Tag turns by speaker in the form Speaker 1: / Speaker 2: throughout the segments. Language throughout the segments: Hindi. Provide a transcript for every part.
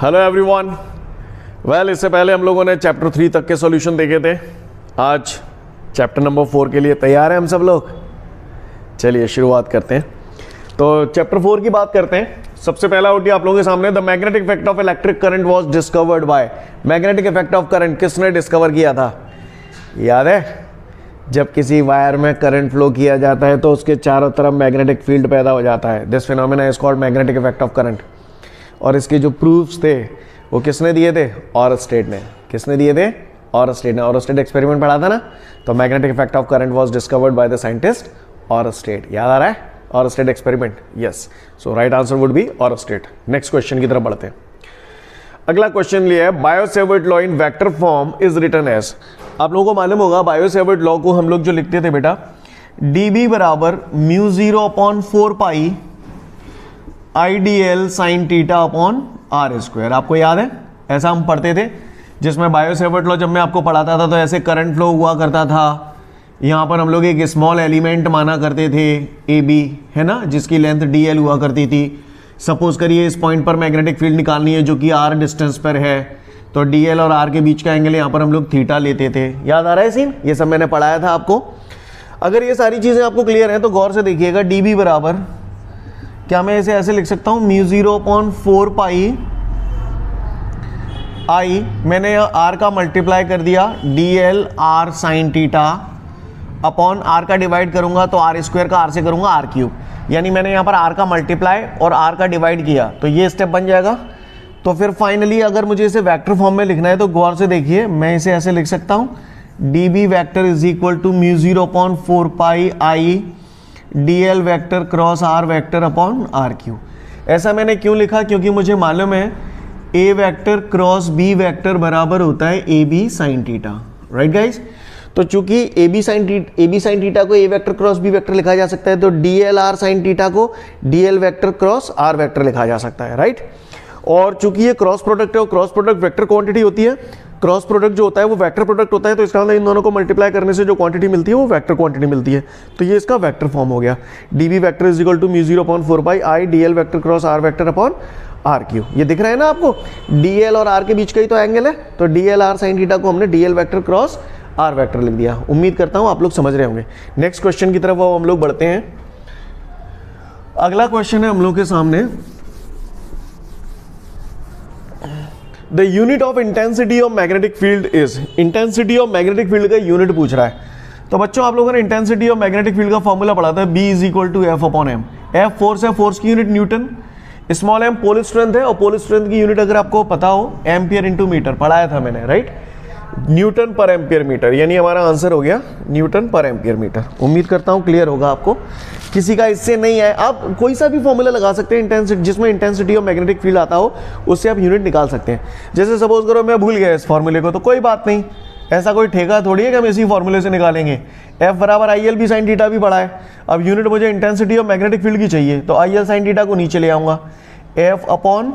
Speaker 1: Hello everyone. वेल, इससे पहले हम लोगों ने चैप्टर 3 तक के सॉल्यूशन देखे थे। आज चैप्टर नंबर 4 के लिए तैयार हैं हम सब लोग। चलिए शुरुआत करते हैं। तो चैप्टर 4 की बात करते हैं। सबसे पहला होती है आप लोगों के सामने, the magnetic effect of electric current was discovered bye. Magnetic effect of current किसने डिस्कवर किया था? याद है, जब किसी वायर में करंट फ्लो किया जाता है तो उसके चारों तरफ मैग्नेटिक फील्ड पैदा हो जाता है। This phenomena is called magnetic effect of current. और इसके जो प्रूफ्स थे वो किसने दिए थे? ऑरस्टेड ने। किसने दिए थे? ऑरस्टेड ने। ऑरस्टेड एक्सपेरिमेंट पढ़ा था ना। तो magnetic effect of current was discovered by the scientist Oersted. याद आ रहा है? Oersted experiment. Yes, so right answer would be Oersted. Next question की तरफ बढ़ते हैं। अगला क्वेश्चन लिया है, Biot Savart law in vector form is written as. आप लोगों को मालूम होगा बायो-सेवर्ट लॉ को हम लोग जो लिखते थे बेटा, dB बराबर mu 0/4 pi IDL sin theta upon r square. आपको याद है? ऐसा हम पढ़ते थे, जिसमें बायो-सेवर्ट लॉ जब मैं आपको पढ़ाता था तो ऐसे करंट फ्लो हुआ करता था। यहाँ पर हम लोग एक स्मॉल एलिमेंट माना करते थे AB, है ना, जिसकी लेंथ DL हुआ करती थी। सपोज करिए इस पॉइंट पर मैग्नेटिक फील्ड निकालनी है जो कि R डिस्टेंस पर है, तो DL और R के बीच का एंगल यहाँ पर हम लोग थीटा लेते थे। याद आ रहा है सीन? ये सब मैंने पढ़ाया था आपको। अगर ये सारी चीज़ें आपको क्लियर हैं तो गौर से देखिएगा, dB बराबर, क्या मैं इसे ऐसे लिख सकता हूँ, म्यू 0/4 पाई I, मैंने R का मल्टीप्लाई कर दिया DL R sine theta upon R का डिवाइड करूंगा तो R स्क्वायर का R से करूंगा R क्यूब। यानी मैंने यहाँ पर R का मल्टीप्लाई और R का डिवाइड किया तो ये स्टेप बन जाएगा। तो फिर फाइनली अगर मुझे इसे वेक्टर फॉर्म में लिखना है तो गौर से देखिए, मैं इसे ऐसे लिख सकता हूँ, dB vector is equal to mu 0/4 pi I DL vector cross R vector upon R cube. ऐसा मैंने क्यों लिखा? क्योंकि मुझे मालूम है A vector cross B vector बराबर होता है AB sine theta. Right guys? तो चूंकि AB साइन थीटा को A vector cross B vector लिखा जा सकता है, तो DL R साइन थीटा को DL vector cross R vector लिखा जा सकता है। राइट? और चूंकि ये क्रॉस प्रोडक्ट है और क्रॉस प्रोडक्ट वेक्टर क्वांटिटी होती है, क्रॉस प्रोडक्ट जो होता है वो वेक्टर प्रोडक्ट होता है, तो इसका मतलब इन दोनों को मल्टीप्लाई करने से जो क्वांटिटी मिलती है वो वेक्टर क्वांटिटी मिलती है। तो ये इसका वेक्टर फॉर्म हो गया, dB vector is equal to mu 0/4 pi I DL vector cross R vector upon R cube. ये दिख रहा है ना आपको? DL और R के बीच का ही तो एंगल है, तो DL R साइन थीटा को हमने DL vector cross R vector लिख दिया। उम्मीद करता हूँ आप लोग समझ रहे होंगे। नेक्स्ट क्वेश्चन की तरफ हम लोग बढ़ते हैं। अगला क्वेश्चन है हम लोग के सामने, the unit of intensity of magnetic field is. Intensity of magnetic field का यूनिट पूछ रहा है। तो बच्चों आप लोगों ने इंटेंसिटी ऑफ मैग्नेटिक फील्ड का फॉर्मूला पढ़ा था, B is equal to F/m। F force है, फोर्स की unit newton, small m pole strength है, और पोल स्ट्रेंथ की यूनिट अगर आपको पता हो एम्पियर इंटू मीटर, पढ़ाया था मैंने। राइट? न्यूटन पर एम्पियर मीटर, यानी हमारा आंसर हो गया न्यूटन पर एम्पियर मीटर। उम्मीद करता हूँ क्लियर होगा आपको। किसी का इससे नहीं है, आप कोई सा भी फॉर्मूला लगा सकते हैं इंटेंसिटी, जिसमें इंटेंसिटी ऑफ मैग्नेटिक फील्ड आता हो उससे आप यूनिट निकाल सकते हैं। जैसे सपोज करो मैं भूल गया इस फॉर्मूले को, तो कोई बात नहीं, ऐसा कोई ठेका थोड़ी है कि हम इसी फॉर्मूले से निकालेंगे। F बराबर IL भी साइन थीटा भी पढ़ा है। अब यूनिट मुझे इंटेंसिटी ऑफ मैग्नेटिक फील्ड की चाहिए, तो IL साइन थीटा को नीचे ले आऊँगा, F upon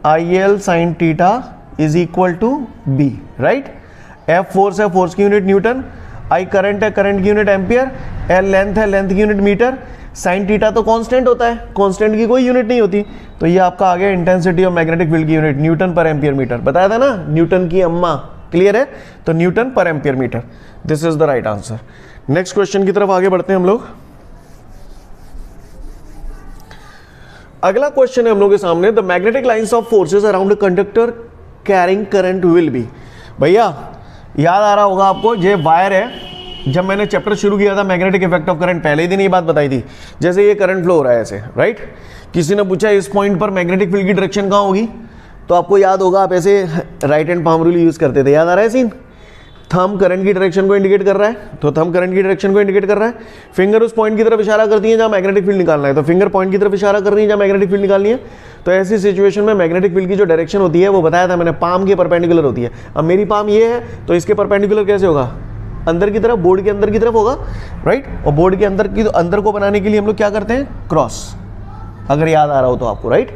Speaker 1: IL sine theta is equal to B। Right? F force है, फोर्स की यूनिट न्यूटन, I करंट है, करंट की यूनिट एम्पियर, L लेंथ है, लेंथ की यूनिट मीटर, साइन थीटा तो कांस्टेंट होता है, कांस्टेंट की कोई यूनिट नहीं होती। तो ये आपका आ गया इंटेंसिटी ऑफ मैग्नेटिक फील्ड की यूनिट, न्यूटन पर एम्पियर मीटर। बताया था ना, न्यूटन की अम्मा। क्लियर है? तो न्यूटन पर ampere metre, this is the right answer. Next question की तरफ आगे बढ़ते हैं हम लोग। अगला क्वेश्चन है हम लोग के सामने, the magnetic lines of forces around a conductor carrying current will B. भैया याद आ रहा होगा आपको, ये वायर है। जब मैंने चैप्टर शुरू किया था मैग्नेटिक इफेक्ट ऑफ करंट, पहले ही दिन ये बात बताई थी। जैसे ये करंट फ्लो हो रहा है ऐसे, राइट? किसी ने पूछा इस पॉइंट पर मैग्नेटिक फील्ड की डायरेक्शन कहाँ होगी, तो आपको याद होगा आप ऐसे right hand palm rule use करते थे। याद आ रहा है सीन? थंब करंट की डायरेक्शन को इंडिकेट कर रहा है, तो थंब करंट की डायरेक्शन को इंडिकेट कर रहा है, फिंगर उस पॉइंट की तरफ इशारा करती है जहां मैग्नेटिक फील्ड निकालना है, तो फिंगर पॉइंट की तरफ इशारा कर रही है जहां मैग्नेटिक फील्ड निकालनी है। तो ऐसी सिचुएशन में मैग्नेटिक फील्ड की जो डायरेक्शन होती है वो बताया था मैंने, पाम के परपेंडिकुलर होती है। अब मेरी पाम ये है तो इसके परपेंडिकुलर कैसे होगा? अंदर की तरफ, बोर्ड के अंदर की तरफ होगा। राइट? और बोर्ड के अंदर की, अंदर को बनाने के लिए हम लोग क्या करते हैं? क्रॉस, अगर याद आ रहा हो तो आपको। राइट?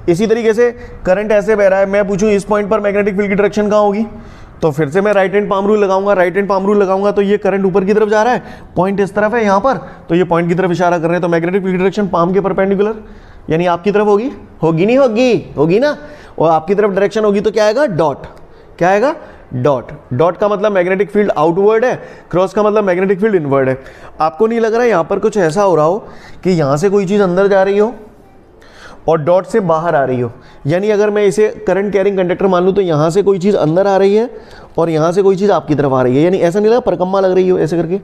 Speaker 1: इसी तरीके से करंट ऐसे बह रहा है, मैं पूछूं इस पॉइंट पर मैग्नेटिक फील्ड की डायरेक्शन कहाँ होगी, तो फिर से मैं राइट हैंड पाम रूल लगाऊंगा। राइट हैंड पाम रूल लगाऊंगा तो ये करंट ऊपर की तरफ जा रहा है, पॉइंट इस तरफ है यहाँ पर, तो ये पॉइंट की तरफ इशारा कर रहे हैं, तो मैग्नेटिक फील्ड की डायरेक्शन पाम के परपेंडिकुलर। यानी आपकी तरफ होगी, होगी नहीं होगी, होगी ना, और आपकी तरफ डायरेक्शन होगी तो क्या आएगा, डॉट, क्या आएगा, डॉट। डॉट का मतलब मैग्नेटिक फील्ड आउटवर्ड है, क्रॉस का मतलब मैग्नेटिक फील्ड इनवर्ड है। आपको नहीं लग रहा है यहां पर कुछ ऐसा हो रहा हो कि यहां से कोई चीज अंदर जा रही हो और डॉट से बाहर आ रही हो? यानी अगर मैं इसे करंट कैरिंग कंडक्टर मान लूं तो यहां से कोई चीज अंदर आ रही है और यहां से कोई चीज आपकी तरफ आ रही है, यानी ऐसा नहीं लगा परकम्मा लग रही हो ऐसे करके,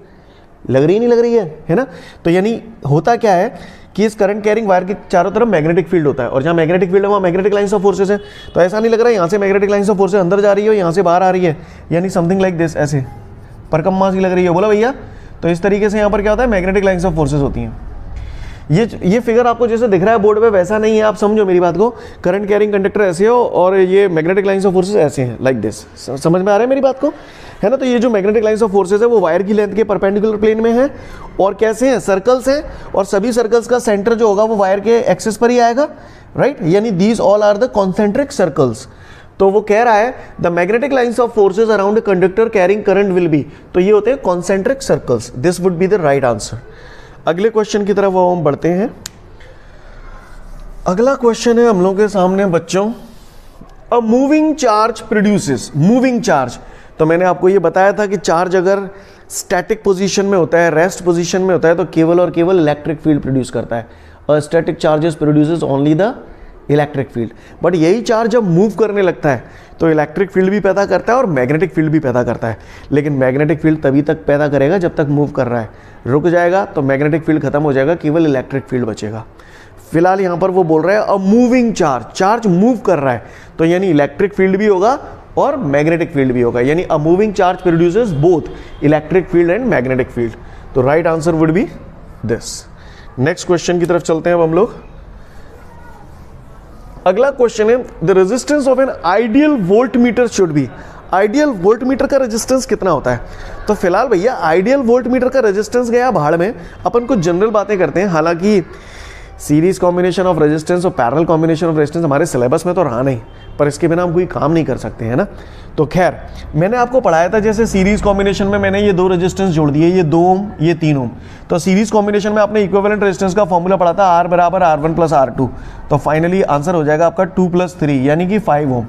Speaker 1: लग रही नहीं लग रही है ना? तो यानी होता क्या है कि इस करंट कैरिंग वायर के चारों तरफ मैग्नेटिक फील्ड होता है, और जहां मैग्नेटिक फील्ड है वहां मैग्नेटिक लाइंस ऑफ फोर्सेस है। तो ऐसा नहीं लग रहा है यहां से मैग्नेटिक लाइंस ऑफ फोर्सेस अंदर जा रही है, यहां से बाहर आ रही है, यानी समथिंग लाइक दिस, ऐसे परकम्मा सी लग रही है, बोला भैया। तो इस तरीके से यहां पर क्या होता है, मैग्नेटिक लाइंस ऑफ फोर्सेस होती हैं। ये फिगर आपको जैसे दिख रहा है बोर्ड पे वैसा नहीं है, आप समझो मेरी बात को। करंट कैरिंग कंडक्टर ऐसे हो और ये मैग्नेटिक लाइंस ऑफ फोर्सेस ऐसे हैं, लाइक दिस। समझ में आ रहा है मेरी बात को, है ना? तो ये जो मैग्नेटिक लाइंस ऑफ फोर्सेस है वो वायर की लेंथ के परपेंडिकुलर प्लेन में है, और कैसे हैं, सर्कल्स हैं, और सभी सर्कल्स का सेंटर जो होगा वो वायर के एक्सिस पर ही आएगा, राइट? यानी these all are the concentric circles. तो वो कह रहा है the magnetic lines of forces around a conductor carrying current will be, तो ये होते हैं concentric circles. This would be the right answer. अगले क्वेश्चन की तरफ हम बढ़ते हैं। अगला क्वेश्चन है हम लोग के सामने बच्चों, अ moving charge produces, moving charge. तो मैंने आपको ये बताया था कि चार्ज अगर स्टैटिक पोजीशन में होता है, रेस्ट पोजीशन में होता है, तो केवल और केवल इलेक्ट्रिक फील्ड प्रोड्यूस करता है। A static charges produces only the electric field. But यही चार्ज जब मूव करने लगता है तो इलेक्ट्रिक फील्ड भी पैदा करता है और मैग्नेटिक फील्ड भी पैदा करता है। लेकिन मैग्नेटिक फील्ड तभी तक पैदा करेगा जब तक मूव कर रहा है, रुक जाएगा तो मैग्नेटिक फील्ड खत्म हो जाएगा, केवल इलेक्ट्रिक फील्ड बचेगा। फिलहाल यहां पर वो बोल रहा है अ मूविंग चार्ज, चार्ज मूव कर रहा है, तो यानी इलेक्ट्रिक फील्ड भी होगा और मैग्नेटिक फील्ड भी होगा, यानी a moving charge produces both electric field and magnetic field. तो right answer would be this. Next question की तरफ चलते हैं अब हम लोग। अगला क्वेश्चन है the resistance of an ideal volt meter should be. Ideal volt meter का रेजिस्टेंस कितना होता है? तो फिलहाल भैया आइडियल वोल्ट मीटर का रेजिस्टेंस गया भाड़ में, अपन कुछ जनरल बातें करते हैं। हालांकि सीरीज कॉम्बिनेशन ऑफ रेजिस्टेंस और पैरेलल कॉम्बिनेशन ऑफ रेजिस्टेंस हमारे सिलेबस में तो रहा नहीं, पर इसके बिना हम कोई काम नहीं कर सकते हैं ना। तो खैर मैंने आपको पढ़ाया था जैसे सीरीज कॉम्बिनेशन में मैंने ये दो रेजिस्टेंस जोड़ दिए, ये 2 ओम ये 3 ओम। तो सीरीज कॉम्बिनेशन में आपने इक्विवेलेंट रेजिस्टेंस का फॉर्मूला पढ़ा था R बराबर R1 प्लस R2। तो फाइनली आंसर हो जाएगा आपका 2 + 3 यानी कि 5 ओम।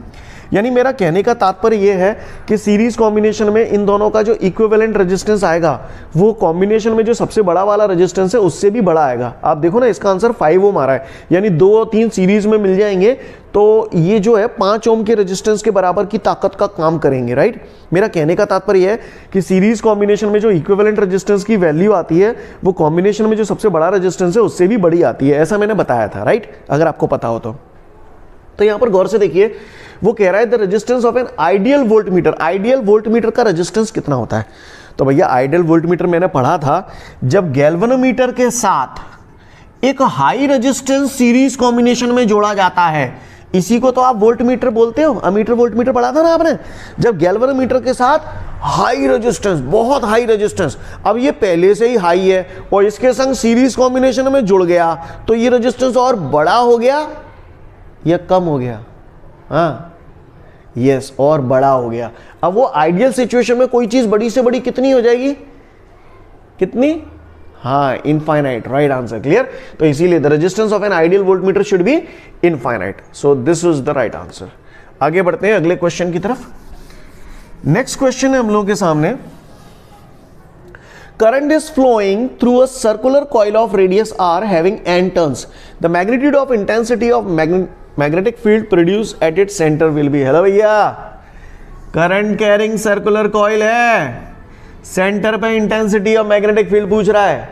Speaker 1: यानी मेरा कहने का तात्पर्य यह है कि सीरीज कॉम्बिनेशन में इन दोनों का जो इक्विवेलेंट रेजिस्टेंस आएगा वो कॉम्बिनेशन में जो सबसे बड़ा वाला रेजिस्टेंस है उससे भी बड़ा आएगा। आप देखो ना इसका आंसर 5 ओम आ रहा है, यानी 2 और 3 सीरीज में मिल जाएंगे तो ये जो है 5 ओम के रेजिस्टेंस के बराबर की ताकत का काम करेंगे, राइट? मेरा कहने का तात्पर्य है कि सीरीज कॉम्बिनेशन में जो इक्विवेलेंट रेजिस्टेंस की वैल्यू आती है वो कॉम्बिनेशन में जो सबसे बड़ा रेजिस्टेंस है उससे भी बड़ी आती है, ऐसा मैंने बताया था, राइट? अगर आपको पता हो तो यहां पर गौर से देखिए, वो कह रहा है the resistance of an ideal volt meter. Ideal volt meter का रेजिस्टेंस कितना होता है? तो भैया आइडियल वोल्ट मीटर मैंने पढ़ा था जब गैल्वेनोमीटर के साथ एक हाई रेजिस्टेंस सीरीज कॉम्बिनेशन में जोड़ा जाता है, इसी को तो आप वोल्ट मीटर बोलते हो। अमीटर वोल्ट मीटर पढ़ा था ना आपने, जब गैल्वेनोमीटर के साथ हाई रेजिस्टेंस, बहुत हाई रेजिस्टेंस, अब ये पहले से ही हाई है और इसके संग सीरीज कॉम्बिनेशन में जुड़ गया तो ये रेजिस्टेंस और बड़ा हो गया या कम हो गया? हाँ यस, और बड़ा हो गया। अब वो आइडियल सिचुएशन में कोई चीज बड़ी से बड़ी कितनी हो जाएगी? कितनी? हाँ, इनफाइनाइट। Right answer, clear? तो इसीलिए the resistance of an ideal volt meter should be infinite. So this is the right answer. आगे बढ़ते हैं अगले क्वेश्चन की तरफ। नेक्स्ट क्वेश्चन है हम लोगों के सामने, current is flowing through a circular coil of radius r having n turns. The magnitude of intensity of magnetic field produced at its center will be। Hello भैया, करंट कैरिंग सर्कुलर कॉइल है, सेंटर पे इंटेंसिटी ऑफ मैग्नेटिक फील्ड पूछ रहा है।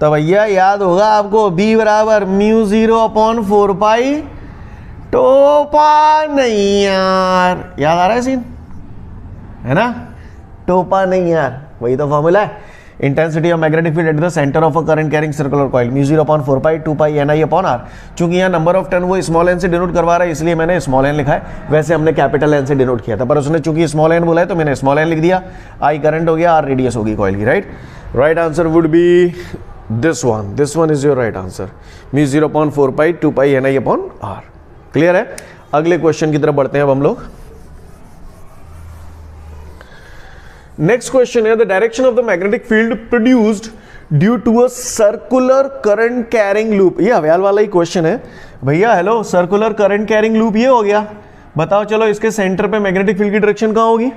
Speaker 1: तो भैया याद होगा आपको B बराबर μ0/4π टोपा, नहीं यार, याद आ रहा है सीन, है ना? टोपा नहीं यार, वही तो फॉर्मूला है। Intensity of magnetic field at the centre of a current carrying circular coil μ0/4π 2π चूंकि यहाँ नंबर ऑफ टर्न वो स्मॉल एन से डिनोट करवा रहा है इसलिए मैंने स्मॉल एन लिखा है, वैसे हमने कैपिटल एन से डिनोट किया था, पर उसने चूंकि स्मॉल एन बोला है तो मैंने स्मॉल एन लिख दिया। I करंट हो गया, R रेडियस होगी कॉइल की, right? Right answer would be this one is your right answer, μ0/4π 2π clear है? अगले क्वेश्चन की तरफ बढ़ते हैं अब हम लोग। नेक्स्ट क्वेश्चन है the direction of the magnetic field produced due to a circular current carrying loop. ये हवेल वाला ही क्वेश्चन है भैया। Hello, circular current carrying loop ये हो गया। बताओ चलो इसके सेंटर पे मैग्नेटिक फील्ड की डायरेक्शन कहाँ होगी?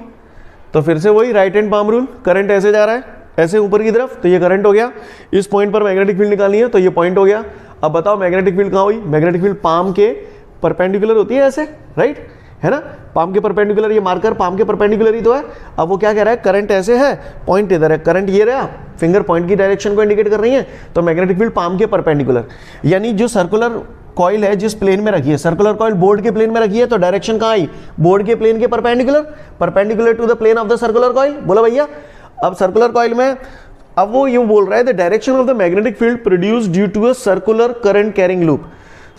Speaker 1: तो फिर से वही right hand palm rule, current ऐसे जा रहा है ऐसे ऊपर की तरफ, तो ये करंट हो गया। इस पॉइंट पर मैग्नेटिक फील्ड निकालनी है तो ये पॉइंट हो गया। अब बताओ मैग्नेटिक फील्ड कहाँ हुई? मैग्नेटिक फील्ड पाम के परपेंडिकुलर होती है ऐसे, राइट है ना, पाम के परपेंडिकुलर। ये मार्कर पाम के परपेंडिकुलर ही तो है। अब वो क्या कह रहा है? करंट ऐसे है, पॉइंट इधर है, करंट ये रहा, फिंगर पॉइंट की डायरेक्शन को इंडिकेट कर रही है, तो मैग्नेटिक फील्ड पाम के परपेंडिकुलर। यानी जो सर्कुलर कॉइल है जिस प्लेन में रखी है, सर्कुलर कॉइल बोर्ड के प्लेन में रखी है, तो डायरेक्शन कहाँ आई? बोर्ड के प्लेन के perpendicular, perpendicular to the plane of the circular coil. बोला भैया। अब सर्कुलर कॉइल में अब वो यूं बोल रहा है the direction of the magnetic field produce due to a circular current carrying loop.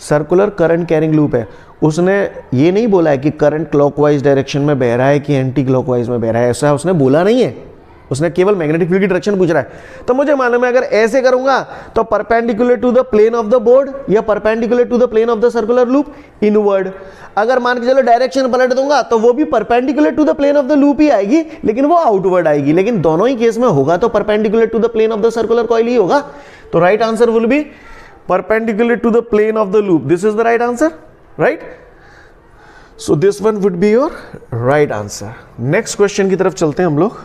Speaker 1: Circular current carrying loop है। उसने ये नहीं बोला है कि करंट क्लॉकवाइज डायरेक्शन में बह रहा है कि एंटी क्लॉकवाइज में बह रहा है, ऐसा उसने बोला नहीं है। उसने केवल मैग्नेटिक फील्ड की डायरेक्शन पूछ रहा है। तो मुझे मालूम है अगर ऐसे करूंगा तो perpendicular to the plane of the board या perpendicular to the plane of the circular loop inward. अगर मान के चलो डायरेक्शन पलट दूंगा तो वो भी perpendicular to the plane of the loop ही आएगी, लेकिन वो आउटवर्ड आएगी। लेकिन दोनों ही केस में होगा तो perpendicular to the plane of the circular coil ही होगा। तो right answer will be perpendicular to the plane of the loop. This is the right answer, right? So this one would be your right answer. Next question की तरफ चलते हैं हम लोग।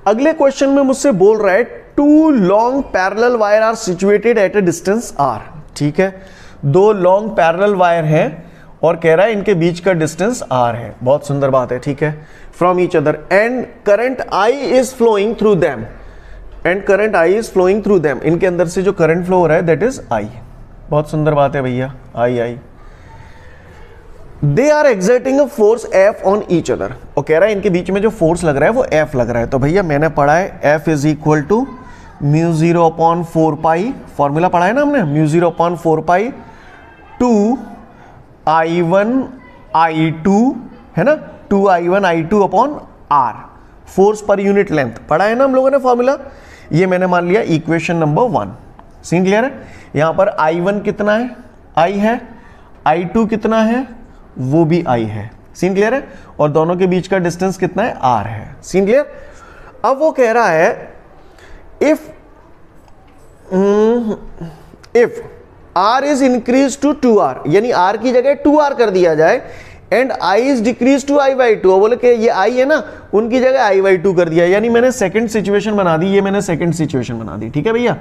Speaker 1: अगले क्वेश्चन में मुझसे बोल रहा है two long parallel wire are situated at a distance R. ठीक है, दो लॉन्ग पैरेलल वायर हैं और कह रहा है इनके बीच का डिस्टेंस आर है। बहुत सुंदर बात है, ठीक है। From each other and current I is flowing through them, and current I is flowing through them. इनके अंदर से जो करंट फ्लो हो रहा है दैट इज आई। बहुत सुंदर बात है भैया, I. They are exerting a force F on each other. और कह रहा है इनके बीच में जो फोर्स लग रहा है वो एफ लग रहा है। तो भैया मैंने पढ़ा है F is equal to mu 0/4 formula पढ़ा है ना हमने, म्यू 0/4 टू I1 I2 है ना, 2I1 I2 upon R, force per unit length पढ़ा है ना हम लोगों ने फॉर्मूला। ये मैंने मान लिया इक्वेशन नंबर 1। सीन क्लियर है? यहां पर I1 कितना है? I है। I2 कितना है? वो भी I है। सीन क्लियर है? और दोनों के बीच का डिस्टेंस कितना है? R है। Scene clear? अब वो कह रहा है if R is increase to 2R, यानी R की जगह 2R कर दिया जाए, and I is decrease to I/2। बोले कि ये I है ना, उनकी जगह I/2 कर दिया, यानी मैंने सेकंड सिचुएशन बना दी। ये मैंने सेकंड सिचुएशन बना दी, ठीक है भैया।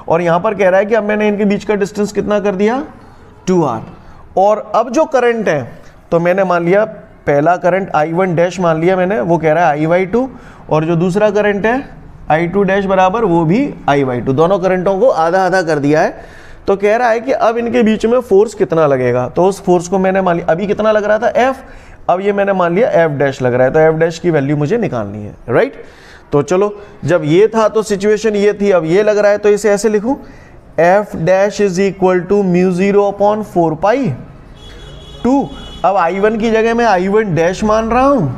Speaker 1: और यहां पर कह रहा है कि अब मैंने इनके बीच का डिस्टेंस कितना कर दिया? 2R। और अब जो करंट है तो मैंने मान लिया पहला करंट I1 डैश मान लिया मैंने, वो कह रहा है I/2, और जो दूसरा करंट है I2 डैश बराबर वो भी I/2। दोनों करंटों को आधा आधा कर दिया है। तो कह रहा है कि अब इनके बीच में फोर्स कितना लगेगा, तो उस फोर्स को मैंने मान लिया, अभी कितना लग रहा था? F, अब ये मैंने मान लिया F डैश लग रहा है, तो F डैश की वैल्यू मुझे निकालनी है, राइट। तो चलो, जब ये था तो सिचुएशन ये थी, अब ये लग रहा है तो इसे ऐसे लिखूं, F dash is equal to mu 0/4 2। अब I1 की जगह मैं I1 डैश मान रहा हूं,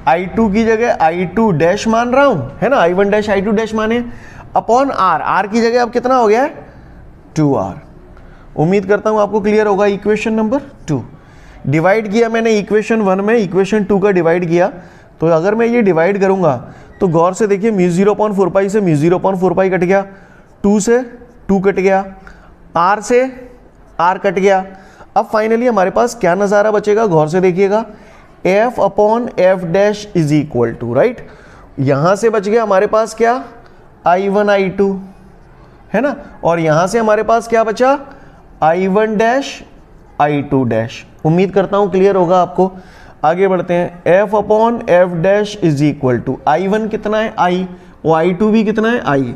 Speaker 1: I2 की जगह I2 डैश मान रहा हूं, है ना, I1 डैश I2 डैश माने, अपॉन R की जगह अब कितना हो गया है? 2R। उम्मीद करता हूं आपको क्लियर होगा। इक्वेशन नंबर 2 डिवाइड किया मैंने इक्वेशन 1 में, इक्वेशन 2 का डिवाइड किया। तो अगर मैं ये डिवाइड करूंगा तो गौर से देखिए, म्यू 0/4 से म्यू 0/4 कट गया, 2 से 2 कट गया, R से R कट गया। अब फाइनली हमारे पास क्या नज़ारा बचेगा? गौर से देखिएगा, F upon F dash is equal to, right, यहां से बच गया हमारे पास क्या? I1 I2, है ना, और यहां से हमारे पास क्या बचा? I1 dash I2 dash. उम्मीद करता हूं क्लियर होगा आपको। आगे बढ़ते हैं। F upon F dash is equal to I1 कितना है? I, और I2 भी कितना है? I।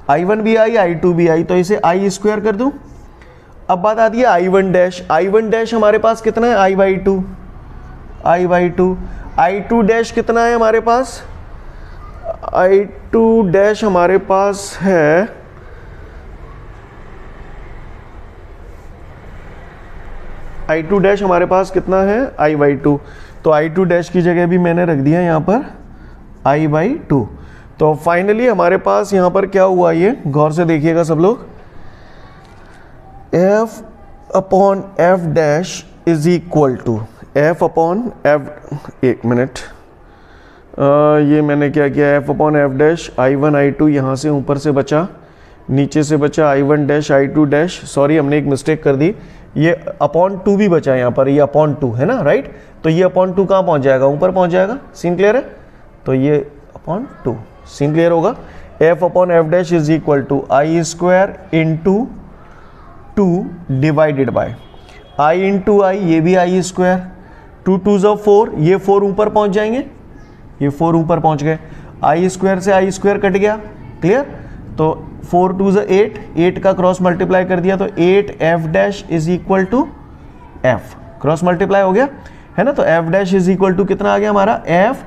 Speaker 1: I1 भी I, I2 भी I, तो इसे I स्क्वायर कर दूं। अब बात आती है I1 डैश। I1 डैश हमारे पास कितना है? I/2, I/2। I2 डैश कितना है हमारे पास? I2 डैश हमारे पास है I2 डैश हमारे पास कितना है? I/2। तो I2 डैश की जगह भी मैंने रख दिया यहाँ पर I/2। तो फाइनली हमारे पास यहाँ पर क्या हुआ, ये गौर से देखिएगा सब लोग, F upon F dash is equal to F upon F, एक मिनट, ये मैंने क्या किया, F upon F dash I1 I2 यहाँ से ऊपर से बचा, नीचे से बचा I1 dash I2 dash, sorry हमने एक मिस्टेक कर दी, ये अपॉन 2 भी बचा यहाँ पर, ये अपॉन 2 है ना, राइट। तो ये अपॉन 2 कहाँ पहुँच जाएगा, ऊपर पहुँच जाएगा, सीन क्लियर है। तो ये अपॉन 2 सीन क्लियर होगा। F upon F dash is equal to I square into 2 divided by I into I, ये भी आई स्क्वायर, 2 2 ज़ा 4, ये 4 ऊपर पहुँच जाएंगे, ये 4 ऊपर पहुँच गए, आई स्क्वायर से आई स्क्वायर कट गया, क्लियर। तो 4 2 ज़ा 8, 8 का क्रॉस मल्टीप्लाई कर दिया तो 8 F dash is equal to F, cross multiply हो गया है ना। तो F dash is equal to कितना आ गया हमारा, एफ,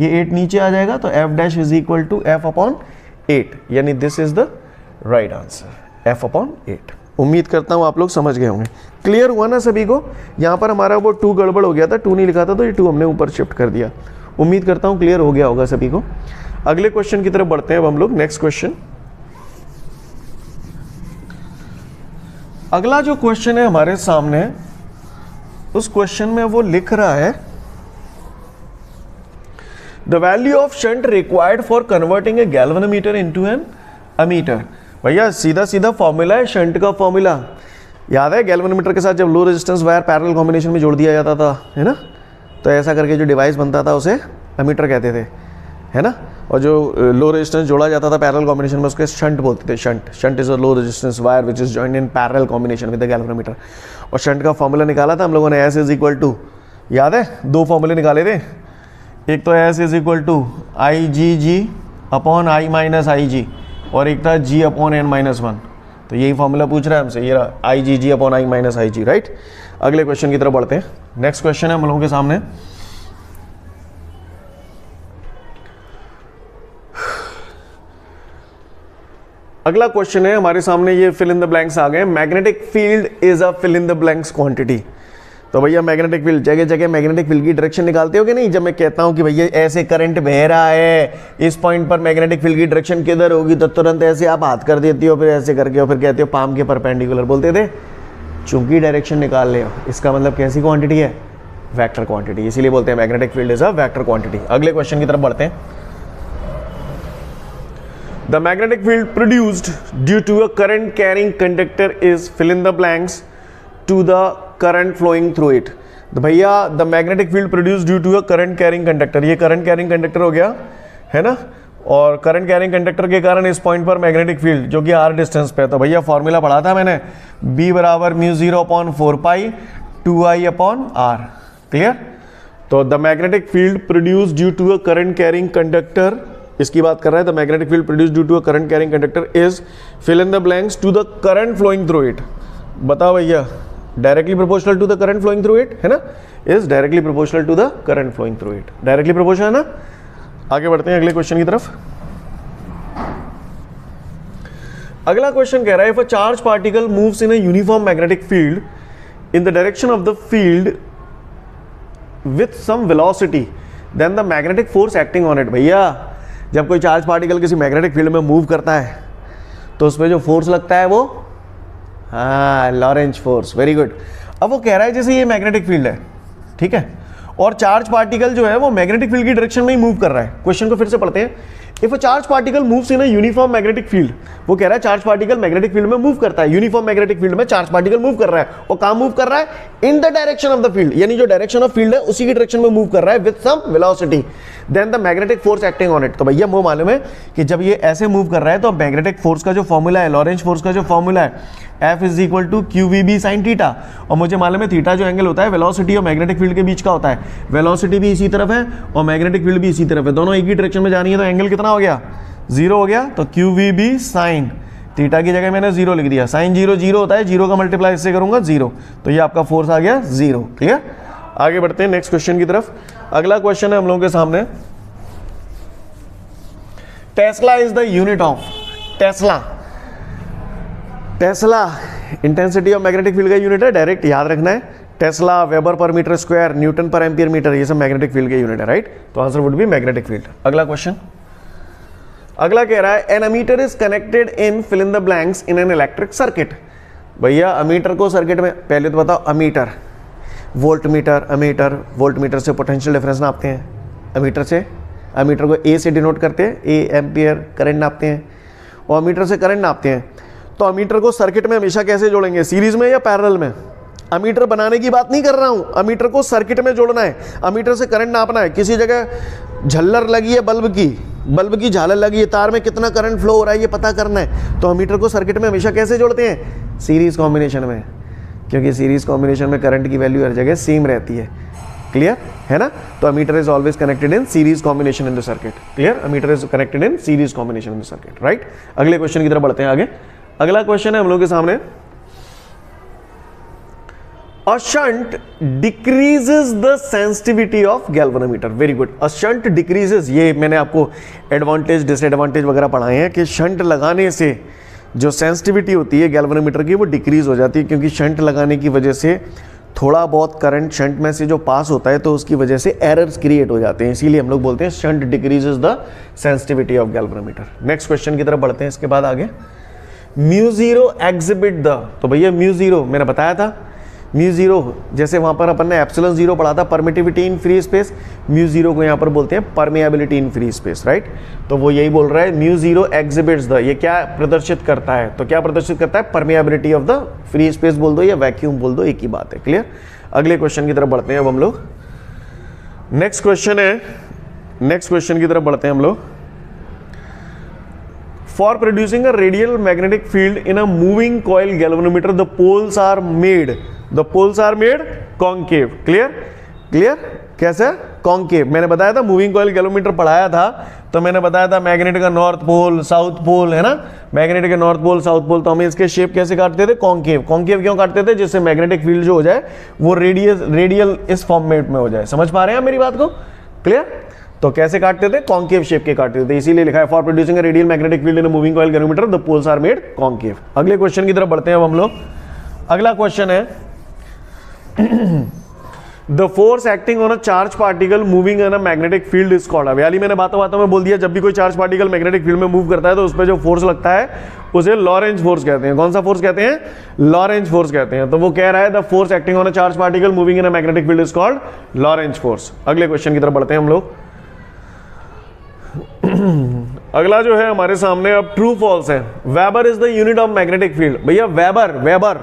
Speaker 1: ये 8 नीचे आ जाएगा तो F dash is equal to F upon 8, यानी this is the right answer, F upon 8। उम्मीद करता हूँ आप लोग समझ गए होंगे। क्लियर हुआ ना सभी को। यहाँ पर हमारा वो 2 गड़बड़ हो गया था, 2 नहीं लिखा था तो ये 2 हमने ऊपर शिफ्ट कर दिया। उम्मीद करता हूँ क्लियर हो गया होगा सभी को। अगले क्वेश्चन की तरफ बढ़ते हैं अब हम लोग। नेक्स्ट क्वेश्चन, अगला जो क्वेश्चन है हमारे सामने, उस क्वेश्चन में वो लिख रहा है the value of shunt required for converting a galvanometer into an ammeter. भैया सीधा सीधा फॉर्मूला है शंट का फॉर्मूला, याद है गैल्वेनोमीटर के साथ जब low resistance wire parallel combination में जोड़ दिया जाता था, है ना, तो ऐसा करके जो डिवाइस बनता था उसे अमीटर कहते थे, है ना। और जो लो रेजिस्टेंस जोड़ा जाता था पैरेलल कॉम्बिनेशन में उसके शंट बोलते थे। Shunt is a low resistance wire which is joined in parallel combination with the galvanometer. और शंट का फॉर्मूला निकाला था हम लोगों ने, एस इज इक्वल टू, याद है 2 फॉर्मूले निकाले थे, एक तो S is equal to I G G upon I minus I G, और एक था जी अपॉन एन माइनस 1। तो यही फॉर्मूला पूछ रहा है हमसे, ये रहा I G G upon I minus I G, right. अगले क्वेश्चन की तरफ बढ़ते हैं। नेक्स्ट क्वेश्चन है हम लोगों के सामने, अगला क्वेश्चन है हमारे सामने, ये फिल इन द ब्लैंक्स आ गए। Magnetic field is a fill in the blanks quantity. तो भैया मैग्नेटिक फील्ड, जगह जगह मैग्नेटिक फील्ड की डायरेक्शन निकालते हो कि नहीं। जब मैं कहता हूं कि भैया ऐसे करंट बह रहा है, इस पॉइंट पर मैग्नेटिक फील्ड की डायरेक्शन किधर होगी, तो तुरंत ऐसे आप हाथ कर देती हो, फिर ऐसे करके और फिर कहते हो पाम के परपेंडिकुलर बोलते थे, चूंकि डायरेक्शन निकाल ले हो। इसका मतलब कैसी क्वांटिटी है, वेक्टर क्वांटिटी, इसीलिए बोलते हैं magnetic field is a vector quantity. अगले क्वेश्चन की तरफ बढ़ते हैं। The magnetic field produced due to a current carrying conductor is fill in the blanks to the current flowing through it। तो भैया the magnetic field produced due to a current carrying conductor, ये current carrying conductor हो गया है ना, और current carrying conductor के कारण इस पॉइंट पर मैग्नेटिक फील्ड जो कि r डिस्टेंस पे है। तो भैया फॉर्मूला पढ़ा था मैंने, B बराबर mu 0 4 pi 2I upon r, clear. तो the magnetic field produce due to a current carrying conductor, इसकी बात कर रहा है। The magnetic field produce due to a current carrying conductor is fill in the blanks to the current flowing through it. बताओ भैया, directly proportional to the current flowing through it, है ना, is directly proportional to the current flowing through it, directly proportional है ना। आगे बढ़ते हैं अगले क्वेश्चन की तरफ। अगला क्वेश्चन कह रहा है, if a charge particle moves in a uniform magnetic field in the direction of the field with some velocity then the magnetic force acting on it. भैया जब कोई चार्ज पार्टिकल किसी मैग्नेटिक फील्ड में मूव करता है तो उसमें जो फोर्स लगता है वो, हाँ, लॉरेंज फोर्स, वेरी गुड। अब वो कह रहा है जैसे ये मैग्नेटिक फील्ड है, ठीक है, और चार्ज पार्टिकल जो है वो मैग्नेटिक फील्ड की डायरेक्शन में ही मूव कर रहा है। क्वेश्चन को फिर से पढ़ते हैं। If a charge particle moves in a uniform magnetic field, वो कह रहा है चार्ज पार्टिकल मैग्नेटिक फील्ड में मूव करता है, यूनिफॉर्म मैग्नेटिक फील्ड में चार्ज पार्टिकल मूव कर रहा है, और कहां मूव कर रहा है, इन the direction of the field, यानी जो डायरेक्शन ऑफ फील्ड है उसी की डायरेक्शन में मूव कर रहा है with some velocity then the magnetic force acting on it. तो भैया वो मालूम है कि जब ये ऐसे मूव कर रहा है तो मैग्नेटिक फोर्स का जो फॉर्मूला है, लॉरेंज फोर्स का जो फॉर्मूला है, F is equal to Q V B sine theta, और मुझे मालूम है थीटा जो एंगल होता है वेलोसिटी और मैग्नेटिक फील्ड के बीच का होता है। वेलोसिटी भी इसी तरफ है और मैग्नेटिक फील्ड भी इसी तरफ है, दोनों एक ही डायरेक्शन में जा रही है, तो एंगल कितना हो गया, 0 हो गया। तो Q V B sine theta की जगह मैंने 0 लिख दिया, साइन 0 0 होता है, 0 का मल्टीप्लाई इससे करूंगा 0, तो ये आपका फोर्स आ गया 0, क्लियर। आगे बढ़ते हैं नेक्स्ट क्वेश्चन की तरफ। अगला क्वेश्चन है हम लोगों के सामने, tesla is the unit of, tesla intensity of magnetic field का यूनिट है, डायरेक्ट याद रखना है। टेस्ला, वेबर पर मीटर स्क्वायर, न्यूटन पर एम्पियर मीटर, ये सब मैग्नेटिक फील्ड के यूनिट है, राइट। तो answer would be magnetic field. अगला क्वेश्चन, अगला कह रहा है an ammeter is connected in fill in the blanks in an electric circuit. भैया अमीटर को सर्किट में, पहले तो बताओ ammeter, volt meter, ammeter, volt meter से पोटेंशियल डिफरेंस नापते हैं, अमीटर से अमीटर को ए से डिनोट करते हैं, ए एम्पियर करंट नापते हैं, और अमीटर से करंट नापते हैं। तो अमीटर को सर्किट में हमेशा कैसे जोड़ेंगे, सीरीज में या पैरेलल में? अमीटर बनाने की बात नहीं कर रहा हूं, अमीटर को सर्किट में जोड़ना है, अमीटर से करंट नापना है। किसी जगह झल्लर लगी है बल्ब की झालर लगी है, तार में कितना करंट फ्लो हो रहा है ये पता करना है। तो अमीटर को सर्किट में हमेशा कैसे जोड़ते हैं, सीरीज कॉम्बिनेशन में, क्योंकि सीरीज कॉम्बिनेशन में करंट की वैल्यू हर जगह सेम रहती है। क्लियर है ना? तो ammeter is always connected in series combination in the circuit. Clear, ammeter is connected in series combination in the circuit, right. अगले क्वेश्चन की तरफ बढ़ते हैं आगे। अगला क्वेश्चन है हम लोग के सामने, A shunt decreases the sensitivity of galvanometer. Very good. A shunt decreases, ये मैंने आपको एडवांटेज डिसएडवांटेज वगैरह पढ़ाए हैं कि शंट लगाने से जो सेंसिटिविटी होती है गैल्वेनोमीटर की वो डिक्रीज हो जाती है, क्योंकि शंट लगाने की वजह से थोड़ा बहुत करंट शंट में से जो पास होता है तो उसकी वजह से एरर्स क्रिएट हो जाते हैं, इसीलिए हम लोग बोलते हैं shunt decreases the sensitivity of galvanometer. Next question की तरफ बढ़ते हैं इसके बाद आगे। म्यू जीरो एग्जिबिट द, तो भैया म्यू जीरो मैंने बताया था, म्यू जीरो जैसे वहां पर अपन ने एप्सिलॉन जीरो पढ़ा था permittivity in free space, mu zero को यहां पर बोलते हैं permeability in free space, right. तो वो यही बोल रहा है म्यू जीरो एग्जिबिट्स द, ये क्या प्रदर्शित करता है, तो क्या प्रदर्शित करता है, permeability of the free space बोल दो या वैक्यूम बोल दो, एक ही बात है। क्लियर। अगले क्वेश्चन की तरफ बढ़ते हैं अब हम लोग। नेक्स्ट क्वेश्चन है, नेक्स्ट क्वेश्चन की तरफ बढ़ते हैं हम लोग। For producing a radial magnetic field in a moving coil galvanometer, the poles are made concave. Clear? कैसे? कॉन्केव। मैंने बताया था मूविंग कॉइल गैल्वेनोमीटर पढ़ाया था, तो मैंने बताया था मैग्नेट का नॉर्थ पोल साउथ पोल, है ना, मैग्नेट के नॉर्थ पोल साउथ पोल, तो हमें इसके शेप कैसे काटते थे, कॉन्केव। कॉन्केव क्यों काटते थे, जिससे मैग्नेटिक फील्ड जो हो जाए वो रेडियल इस फॉर्मेट में हो जाए। समझ पा रहे हैं मेरी बात को? क्लियर। तो कैसे काटते थे, कॉन्केव शेप के काटते थे, इसीलिए लिखा है for producing a radial magnetic field in a moving coil galvanometer the poles are made concave. अगले क्वेश्चन की तरफ बढ़ते हैं अब हम लोग। अगला क्वेश्चन है the force acting on a charge particle moving in a magnetic field is called. अब यानी मैंने बातों में बोल दिया, जब भी कोई चार्ज पार्टिकल मैग्नेटिक फील्ड में मूव करता है तो उस पर जो फोर्स लगता है उसे लॉरेंज फोर्स कहते हैं। कौन सा फोर्स कहते हैं, लॉरेंज फोर्स कहते हैं। तो वो कह रहा है the force acting on a charge particle moving in a magnetic field is called Lorentz force. अगले क्वेश्चन की तरफ बढ़ते हैं हम लोग। अगला जो है हमारे सामने अब ट्रू फॉल्स है। Weber is the unit of magnetic field. भैया वेबर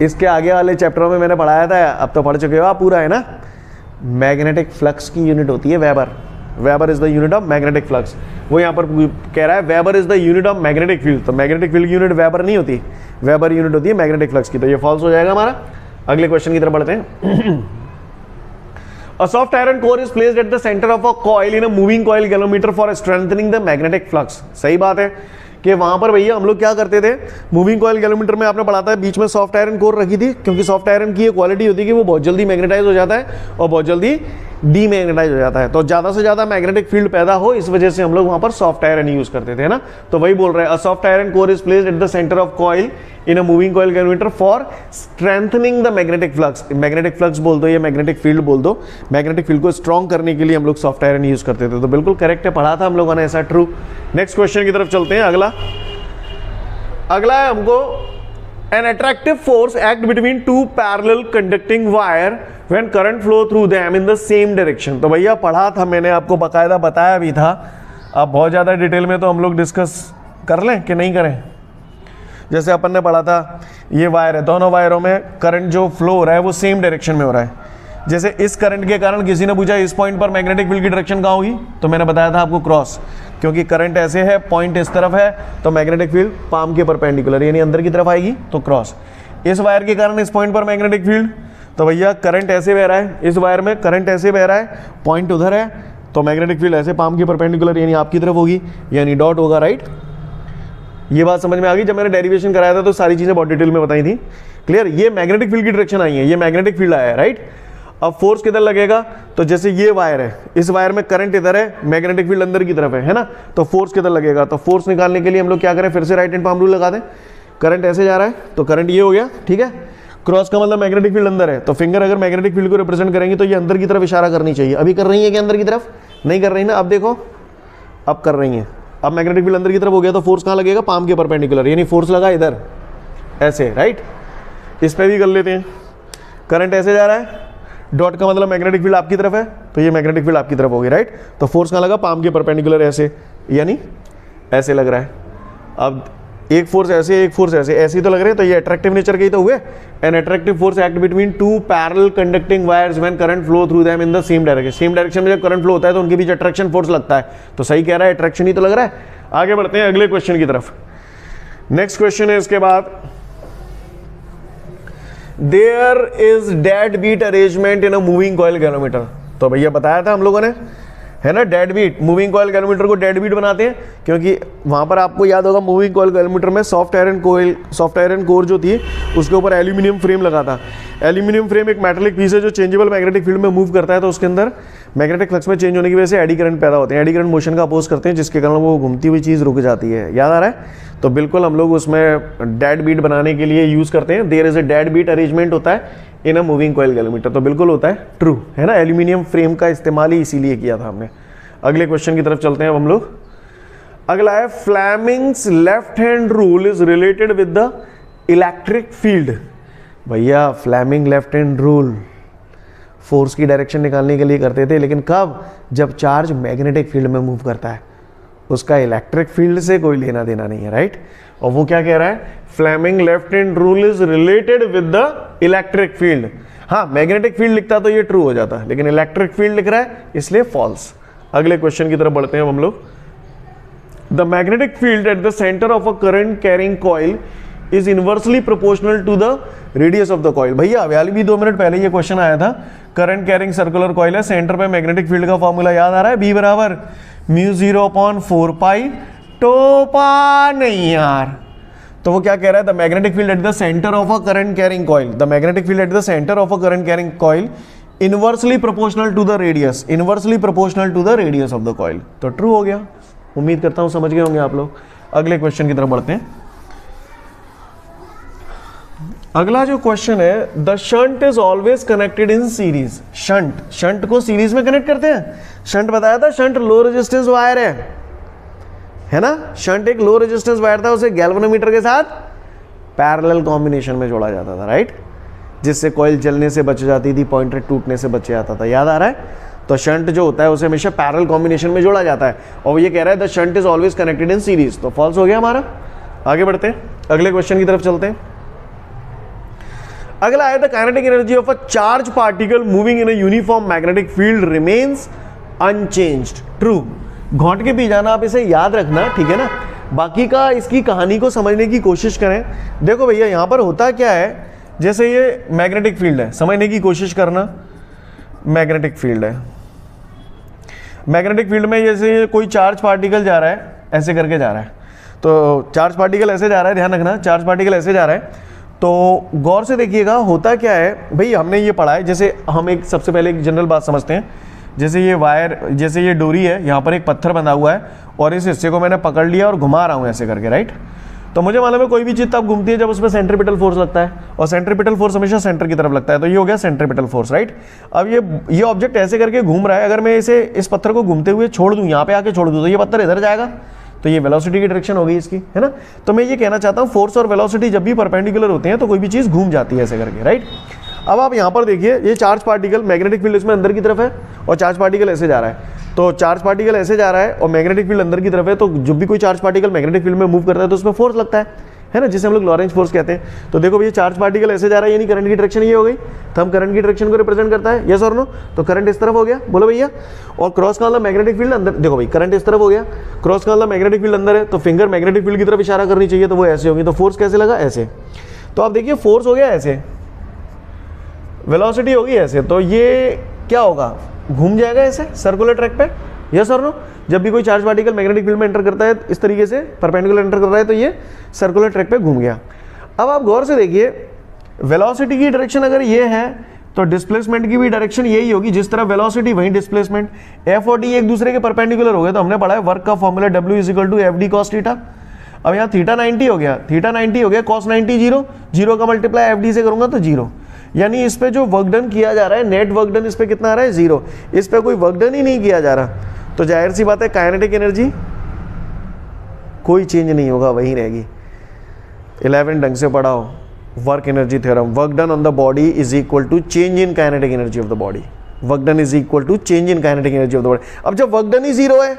Speaker 1: इसके आगे वाले चैप्टरों में मैंने पढ़ाया था, अब तो पढ़ चुके हो आप पूरा, है ना। मैग्नेटिक फ्लक्स की यूनिट होती है weber is the unit of magnetic flux. वो यहां पर कह रहा है weber is the unit of magnetic field, तो मैग्नेटिक फील्ड की यूनिट वेबर नहीं होती, वेबर यूनिट होती है मैग्नेटिक फ्लक्स की, तो ये फॉल्स हो जाएगा हमारा। अगले क्वेश्चन की तरफ बढ़ते हैं। A soft iron core is placed at the center of a coil in a moving coil galvanometer for strengthening the magnetic flux। सही बात है कि वहां पर भैया हम लोग क्या करते थे, मूविंग कॉइल गैल्वेनोमीटर में आपने पढ़ा था बीच में सॉफ्ट आयरन कोर रखी थी, क्योंकि सॉफ्ट आयरन की ये क्वालिटी होती है कि वो बहुत जल्दी मैग्नेटाइज हो जाता है और बहुत जल्दी डीमैग्नेटाइज हो जाता है, तो ज्यादा से ज्यादा मैग्नेटिक फील्ड पैदा हो, इस वजह से हम लोग वहां पर सॉफ्ट आयरन यूज करते थे, ना। तो वही बोल रहे हैं, a soft iron core is placed at the centre of coil in a moving coil galvanometer for strengthening the magnetic flux. Magnetic flux बोल दो या मैग्नेटिक फील्ड बोल दो, मैग्नेटिक फील्ड को स्ट्रॉन्ग करने के लिए हम लोग सॉफ्ट आयरन यूज करते थे। तो बिल्कुल करेक्ट है, पढ़ा था हम लोगों ने ऐसा, ट्रू। नेक्स्ट क्वेश्चन की तरफ चलते हैं। अगला है हमको an attractive force act between two parallel conducting wire when current flow through them in the same direction। तो भैया पढ़ा था मैंने, आपको बकायदा बताया भी था। अब बहुत ज़्यादा डिटेल में तो हम लोग डिस्कस कर लें कि नहीं करें। जैसे अपन ने पढ़ा था, ये वायर है, दोनों वायरों में करंट जो फ्लो हो रहा है वो सेम डायरेक्शन में हो रहा है। जैसे इस करंट के कारण किसी ने पूछा इस पॉइंट पर मैग्नेटिक फील्ड की डायरेक्शन कहाँ होगी, तो मैंने बताया था आपको क्रॉस, क्योंकि करंट ऐसे है, पॉइंट इस तरफ है, तो मैग्नेटिक फील्ड पाम के परपेंडिकुलर यानी अंदर की तरफ आएगी, तो क्रॉस। इस वायर के कारण इस पॉइंट पर मैग्नेटिक फील्ड, तो भैया करंट ऐसे बह रहा है, इस वायर में करंट ऐसे बह रहा है, पॉइंट उधर है, तो मैग्नेटिक फील्ड ऐसे पाम के परपेंडिकुलर यानी आपकी तरफ होगी, यानी डॉट होगा, राइट। ये बात समझ में आ गई। जब मैंने डेरिवेशन कराया था तो सारी चीजें बहुत डिटेल में बताई थी। क्लियर। ये मैग्नेटिक फील्ड की डायरेक्शन आई है, ये मैग्नेटिक फील्ड आया है, राइट। अब फोर्स किधर लगेगा, तो जैसे ये वायर है, इस वायर में करंट इधर है, मैग्नेटिक फील्ड अंदर की तरफ है ना, तो फोर्स किधर लगेगा, तो फोर्स निकालने के लिए हम लोग क्या करें, फिर से राइट हैंड पाम रूल लगा दें। करंट ऐसे जा रहा है तो करंट ये हो गया, ठीक है। क्रॉस का मतलब मैग्नेटिक फील्ड अंदर है, तो फिंगर अगर मैग्नेटिक फील्ड को रिप्रेजेंट करेंगे तो ये अंदर की तरफ इशारा करनी चाहिए। अभी कर रही है कि अंदर की तरफ नहीं कर रही ना, अब देखो अब कर रही है। अब मैग्नेटिक फील्ड अंदर की तरफ हो गया तो फोर्स कहाँ लगेगा, पाम के परपेंडिकुलर, यानी फोर्स लगा इधर ऐसे, राइट। इस पे भी कर लेते हैं। करंट ऐसे जा रहा है, डॉट का मतलब मैग्नेटिक फील्ड आपकी तरफ है, तो ये मैग्नेटिक फील्ड आपकी तरफ होगी, राइट। तो फोर्स कहाँ लगा, पाम के परपेंडिकुलर ऐसे, यानी ऐसे लग रहा है। अब एक फोर्स ऐसे, एक फोर्स ऐसे, ऐसे ही तो लग रहे हैं, तो ये अट्रैक्टिव नेचर के ही तो हुए। An attractive force act between two parallel conducting wires when current flow through them in the same direction. Same direction में जब करंट फ्लो होता है तो उनके बीच अट्रैक्शन फोर्स लगता है, तो सही कह रहा है, अट्रैक्शन ही तो लग रहा है। आगे बढ़ते हैं अगले क्वेश्चन की तरफ। नेक्स्ट क्वेश्चन है इसके बाद, there is dead beat arrangement in a moving coil galvanometer. तो भैया बताया था हम लोगों ने, है ना, dead beat, moving coil galvanometer को डेड बीट बनाते हैं, क्योंकि वहां पर आपको याद होगा मूविंग कॉइल गैल्वेनोमीटर में सॉफ्ट आयरन कोर जो थी उसके ऊपर एल्यूमिनियम फ्रेम लगा था। एल्यूमिनियम फ्रेम एक मेटेलिक पीस है जो चेंजेबल मैग्नेटिक फील्ड में मूव करता है, तो उसके अंदर मैग्नेटिक फ्लक्स में चेंज होने की वजह से एडी करंट पैदा होते हैं। एडी करंट मोशन का अपोज करते हैं, जिसके कारण वो घूमती हुई चीज़ रुक जाती है। याद आ रहा है? तो बिल्कुल हम लोग उसमें डेड बीट बनाने के लिए यूज़ करते हैं। There is a dead beat arrangement होता है in a moving coil galvanometer, तो बिल्कुल होता है ट्रू, है ना। एल्यूमिनियम फ्रेम का इस्तेमाल ही इसीलिए किया था हमने। अगले क्वेश्चन की तरफ चलते हैं अब हम लोग। अगला है, Fleming's left hand rule is related with the electric field. भैया Fleming left hand rule force की डायरेक्शन निकालने के लिए करते थे, लेकिन कब? जब चार्ज मैग्नेटिक फील्ड में मूव करता है, उसका इलेक्ट्रिक फील्ड से कोई लेना देना नहीं है, राइट। और वो क्या कह रहा है, Fleming left hand rule is related with the electric field. हाँ, मैग्नेटिक फील्ड लिखता तो ये ट्रू हो जाता, लेकिन इलेक्ट्रिक फील्ड लिख रहा है इसलिए फॉल्स। अगले क्वेश्चन की तरफ बढ़ते हैं हम लोग। The magnetic field at the centre of a current carrying coil is inversely proportional to the radius of the coil. भैया अभी भी 2 मिनट पहले ये क्वेश्चन आया था। करंट कैरिंग सर्कुलर कॉइल है, सेंटर पे मैग्नेटिक फील्ड का फॉर्मूला याद आ रहा है, बी बराबर म्यू 0/4 पाई टोपा। नहीं यार, तो वो क्या कह रहा है, the magnetic field at the centre of a current carrying coil, the magnetic field at the centre of a current carrying coil inversely proportional to the radius, inversely proportional to the radius of the coil. तो ट्रू हो गया। उम्मीद करता हूं समझ गए होंगे आप लोग। अगले क्वेश्चन की तरफ बढ़ते हैं। अगला जो क्वेश्चन है, the shunt is always connected in series. Shunt को सीरीज में कनेक्ट करते हैं। शंट बताया था, शंट लो रेजिस्टेंस वायर है ना। शंट एक लो रेजिस्टेंस वायर था, उसे गैल्वेनोमीटर के साथ पैरेलल कॉम्बिनेशन में जोड़ा जाता था, राइट, जिससे कॉइल जलने से बच जाती थी, पॉइंटर टूटने से बच जाता था। याद आ रहा है? तो शंट जो होता है उसे हमेशा पैरेलल कॉम्बिनेशन में जोड़ा जाता है, और ये कह रहा है the shunt is always connected in series, तो फॉल्स हो गया हमारा। आगे बढ़ते हैं, अगले क्वेश्चन की तरफ चलते हैं। अगला है, the kinetic energy of a charge particle moving in a uniform magnetic field remains unchanged. True. घोंट के पी जाना, आप इसे याद रखना, ठीक है ना। बाकी का इसकी कहानी को समझने की कोशिश करें। देखो भैया यहां पर होता क्या है, जैसे ये मैग्नेटिक फील्ड है, समझने की कोशिश करना। मैग्नेटिक फील्ड है, मैग्नेटिक फील्ड में जैसे कोई चार्ज पार्टिकल जा रहा है, ऐसे करके जा रहा है, तो चार्ज पार्टिकल ऐसे जा रहा है, ध्यान रखना, चार्ज पार्टिकल ऐसे जा रहा है। तो गौर से देखिएगा होता क्या है भाई, हमने ये पढ़ा है, जैसे हम एक सबसे पहले एक जनरल बात समझते हैं। जैसे ये वायर, जैसे ये डोरी है, यहाँ पर एक पत्थर बंधा हुआ है और इस हिस्से को मैंने पकड़ लिया और घुमा रहा हूँ ऐसे करके, राइट। तो मुझे मालूम है कोई भी चीज़ तब घूमती है जब उसमें सेंट्रीपिटल फोर्स लगता है, और सेंट्रीपिटल फोर्स हमेशा सेंटर की तरफ लगता है, तो ये हो गया सेंट्रीपिटल फोर्स, राइट। अब ये ऑब्जेक्ट ऐसे करके घूम रहा है, अगर मैं इसे इस पत्थर को घूमते हुए छोड़ दूँ, यहाँ पे आके छोड़ दूँ, तो ये पत्थर इधर जाएगा, तो ये वेलोसिटी की डायरेक्शन हो गई इसकी, है ना। तो मैं ये कहना चाहता हूँ फोर्स और वेलोसिटी जब भी परपेंडिकुलर होते हैं तो कोई भी चीज़ घूम जाती है ऐसे करके, राइट। अब आप यहाँ पर देखिए, ये चार्ज पार्टिकल, मैग्नेटिक फील्ड इसमें अंदर की तरफ है और चार्ज पार्टिकल ऐसे जा रहा है, तो चार्ज पार्टिकल ऐसे जा रहा है और मैग्नेटिक फील्ड अंदर की तरफ है, तो जब भी कोई चार्ज पार्टिकल मैग्नेटिक फील्ड में मूव करता है तो उसमें फोर्स लगता है ना, जिसे हम लोग लॉरेंज फोर्स कहते हैं। तो देखो भैया चार्ज पार्टिकल ऐसे जा रहा है, यानी करंट की डायरेक्शन ये हो गई, तो हम करंट की डायरेक्शन को रिप्रेजेंट करता है, यस और नो। तो करंट इस तरफ हो गया, बोलो भैया, और क्रॉस का मतलब मैग्नेटिक फील्ड अंदर, देखो भाई करंट इस तरफ हो गया, क्रॉस का मतलब मैग्नेटिक फील्ड अंदर है, तो फिंगर मैग्नेटिक फील्ड की तरफ इशारा करनी चाहिए, तो वो ऐसे होगी, तो फोर्स कैसे लगा, ऐसे। तो आप देखिए फोर्स हो गया ऐसे, वेलोसिटी होगी ऐसे, तो ये क्या होगा, घूम जाएगा ऐसे सर्कुलर ट्रैक पे, यस और नो। जब भी कोई चार्ज पार्टिकल मैग्नेटिक फील्ड में एंटर करता है इस तरीके से परपेंडिकुलर एंटर कर रहा है, तो ये सर्कुलर ट्रैक पे घूम गया। अब आप गौर से देखिए, वेलोसिटी की डायरेक्शन अगर ये है तो डिस्प्लेसमेंट की भी डायरेक्शन यही होगी, जिस तरह वेलोसिटी वहीं डिस्प्लेसमेंट। एफ और डी एक दूसरे के परपेंडिकुलर हो गए, तो हमने पढ़ा है वर्क का formula W = FD cos theta. अब यहाँ थीटा 90 हो गया, थीटा 90 हो गया, cos 90 जीरो, जीरो का मल्टीप्लाई FD से करूंगा तो जीरो, यानी इस पे जो वर्क डन किया जा रहा है, नेट वर्क डन इस पे कितना आ रहा है, जीरो। इस पे कोई वर्क डन ही नहीं किया जा रहा, तो जाहिर सी बात है काइनेटिक एनर्जी कोई चेंज नहीं होगा, वही रहेगी। 11 ढंग से पढ़ाओ, work energy theorem, work done on the body is equal to change in kinetic energy of the body, work done is equal to change in kinetic energy of the body. अब जब वर्क डन ही जीरो है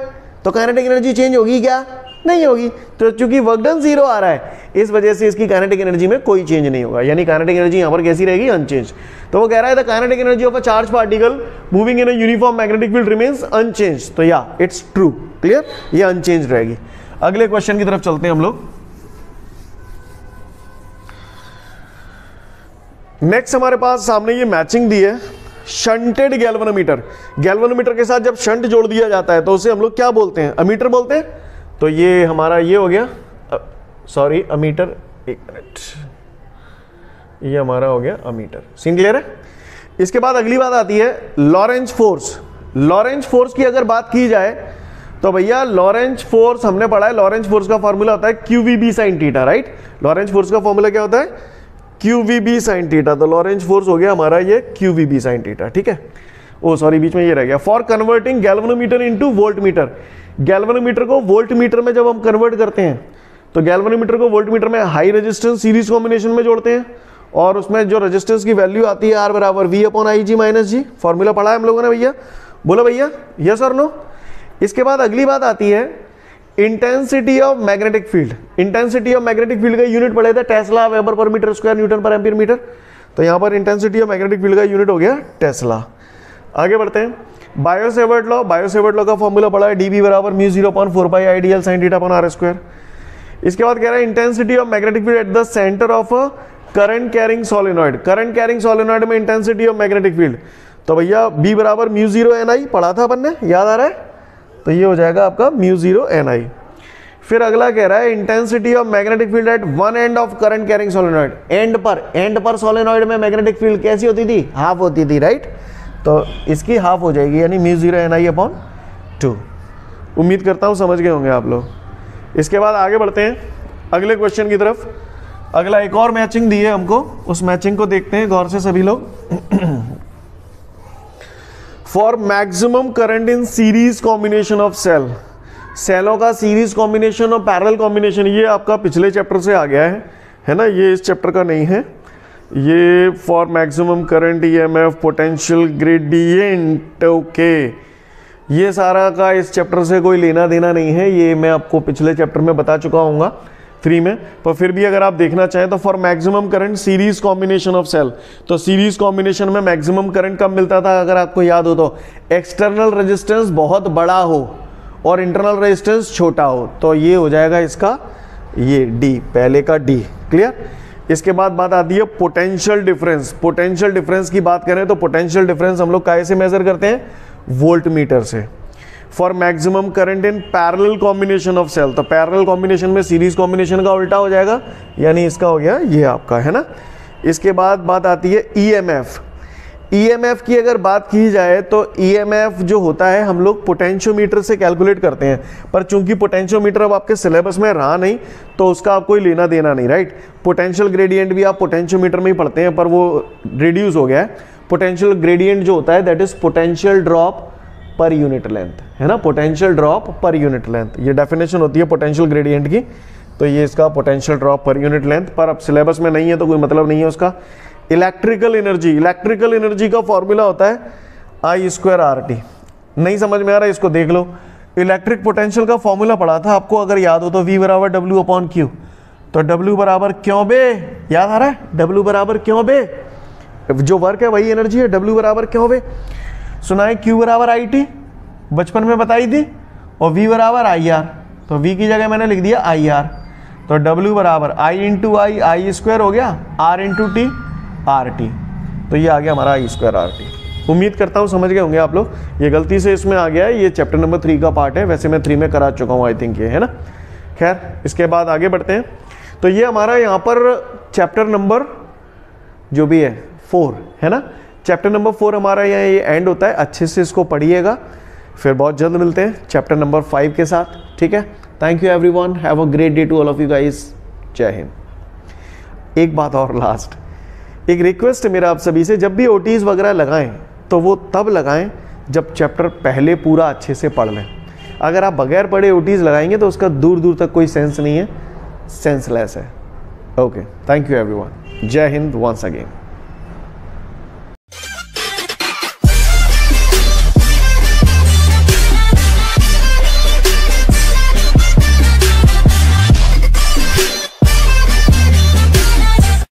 Speaker 1: तो काइनेटिक एनर्जी चेंज होगी क्या? नहीं होगी। तो चूंकि वर्क डन जीरो आ रहा है इस वजह से इसकी काइनेटिक एनर्जी में कोई चेंज नहीं होगा, यानी काइनेटिक एनर्जी यहां पर कैसी रहेगी? अनचेंज। तो वो कह रहा है the kinetic energy of a charge particle moving in a uniform magnetic field remains unchange. तो या इट्स ट्रू, क्लियर, ये अनचेंज रहेगी। अगले क्वेश्चन की तरफ चलते हैं हम लोग। नेक्स्ट हमारे पास सामने ये मैचिंग दी है, शंटेड गैल्वेनोमीटर। गैल्वेनोमीटर के साथ जब शंट जोड़ दिया जाता है तो उसे हम लोग क्या बोलते हैं? अमीटर बोलते हैं। तो ये हमारा ये हो गया, सॉरी अमीटर, एक मिनट, ये हमारा हो गया अमीटर। सीन क्लियर है? इसके बाद अगली बात आती है लॉरेंज फोर्स। लॉरेंज फोर्स की अगर बात की जाए तो भैया लॉरेंज फोर्स हमने पढ़ा है, लॉरेंज फोर्स का फॉर्मूला होता है QVB sin theta, right. Lorentz force का फॉर्मूला क्या होता है? QVB sin theta. तो लॉरेंज फोर्स हो गया हमारा ये QVB sin थीटा, ठीक है। ओ सॉरी, बीच में ये रह गया। For converting galvanometer into volt meter, galvanometer को वोल्ट मीटर में जब हम कन्वर्ट करते हैं तो गैल्वेनोमीटर को वोल्ट मीटर में हाई रेजिस्टेंस सीरीज कॉम्बिनेशन में जोड़ते हैं और उसमें जो रेजिस्टेंस की वैल्यू आती है R बराबर V/IG-G, फॉर्मूला पढ़ा है हम लोगों ने भैया, बोलो भैया यस और नो। इसके बाद अगली बात आती है intensity of magnetic field. Intensity of magnetic field का यूनिट पढ़े थे टेस्ला, वेबर पर मीटर स्क्वायर, न्यूटन पर एम्पीयर मीटर। तो यहां पर इंटेंसिटी ऑफ मैग्नेटिक फील्ड का यूनिट हो गया टेस्ला। आगे बढ़ते हैं, बायो-सेवर्ट लॉ। बायो-सेवर्ट लॉ का फॉर्मूला पढ़ा है dB बराबर μ0/4π sin θ/r²। इसके बाद कह रहा है intensity of magnetic field at the centre of a current carrying solenoid. Current carrying solenoid में इंटेंसिटी ऑफ मैग्नेटिक फील्ड, तो भैया B बराबर μ0 पढ़ा था अपन ने, याद आ रहा है? तो ये हो जाएगा आपका μ0 फिर अगला कह रहा है intensity of magnetic field eight one end of current carrying solenoid. And पर सोलेनॉइड में मैग्नेटिक फील्ड कैसी होती थी? हाफ होती थी, राइट। तो इसकी हाफ हो जाएगी, यानी μ0 उम्मीद करता हूं समझ गए होंगे आप लोग। इसके बाद आगे बढ़ते हैं अगले क्वेश्चन की तरफ। अगला एक और मैचिंग दी है हमको, उस मैचिंग को देखते हैं गौर से सभी लोग। For maximum current in series combination of cell, सेलों का सीरीज कॉम्बिनेशन और पैरेलल कॉम्बिनेशन, ये आपका पिछले चैप्टर से आ गया है ना, ये इस चैप्टर का नहीं है। ये for maximum current EMF potential gradient, okay, ये सारा का इस चैप्टर से कोई लेना देना नहीं है, ये मैं आपको पिछले चैप्टर में बता चुका हूँगा फ्री में। पर फिर भी अगर आप देखना चाहें तो for maximum current series combination of cell, तो सीरीज कॉम्बिनेशन में मैक्सिमम करंट कब मिलता था? अगर आपको याद हो तो एक्सटर्नल रेजिस्टेंस बहुत बड़ा हो और इंटरनल रेजिस्टेंस छोटा हो। तो ये हो जाएगा इसका ये D, पहले का D, क्लियर। इसके बाद बात आती है पोटेंशियल डिफरेंस। पोटेंशियल डिफरेंस की बात करें तो पोटेंशियल डिफरेंस हम लोग कैसे मेजर करते हैं? वोल्ट मीटर से। For maximum current in parallel combination of cell, तो पैरेलल कॉम्बिनेशन में सीरीज कॉम्बिनेशन का उल्टा हो जाएगा, यानी इसका हो गया ये आपका, है ना। इसके बाद बात आती है EMF। EMF की अगर बात की जाए तो EMF जो होता है हम लोग पोटेंशियोमीटर से कैलकुलेट करते हैं, पर चूंकि पोटेंशियोमीटर अब आपके सिलेबस में रहा नहीं तो उसका आप कोई लेना देना नहीं, राइट। पोटेंशियल ग्रेडियंट भी आप पोटेंशियोमीटर में ही पढ़ते हैं, पर वो रिड्यूस हो गया है। पोटेंशियल ग्रेडियंट जो होता है that is potential drop per unit length, है ना, potential drop per unit length, ये डेफिनेशन होती है पोटेंशियल ग्रेडियंट की। तो ये इसका potential drop per unit length, पर अब सिलेबस में नहीं है तो कोई मतलब नहीं है उसका। इलेक्ट्रिकल एनर्जी, इलेक्ट्रिकल एनर्जी का फॉर्मूला होता है I²RT। नहीं समझ में आ रहा है इसको देख लो। इलेक्ट्रिक पोटेंशियल का फॉर्मूला पढ़ा था आपको, अगर याद हो तो V बराबर W/Q। तो W बराबर क्यों बे, याद आ रहा है? W बराबर क्यों बे, जो वर्क है वही एनर्जी है, W बराबर क्यों बे सुना है। Q बराबर IT, बचपन में बताई थी, और V बराबर IR। तो V की जगह मैंने लिख दिया IR। तो W बराबर I इंटू I² हो गया, R इंटू T RT। तो ये आ गया हमारा I²RT। उम्मीद करता हूँ समझ गए होंगे आप लोग। ये गलती से इसमें आ गया है, ये चैप्टर नंबर 3 का पार्ट है, वैसे मैं 3 में करा चुका हूँ आई थिंक, ये है ना। खैर इसके बाद आगे बढ़ते हैं। तो ये हमारा यहाँ पर चैप्टर नंबर जो भी है 4 है ना, चैप्टर नंबर 4 हमारा यहाँ ये एंड होता है। अच्छे से इसको पढ़िएगा, फिर बहुत जल्द मिलते हैं चैप्टर नंबर 5 के साथ, ठीक है। Thank you everyone, have a great day to all of you guys, जय हिंद। एक बात और लास्ट, एक रिक्वेस्ट है मेरा आप सभी से, जब भी OTs वगैरह लगाएं तो वो तब लगाएं जब चैप्टर पहले पूरा अच्छे से पढ़ लें। अगर आप बगैर पढ़े OTs लगाएंगे तो उसका दूर दूर तक कोई सेंस नहीं है, सेंसलेस है। Okay, thank you everyone. जय हिंद वंस अगेन।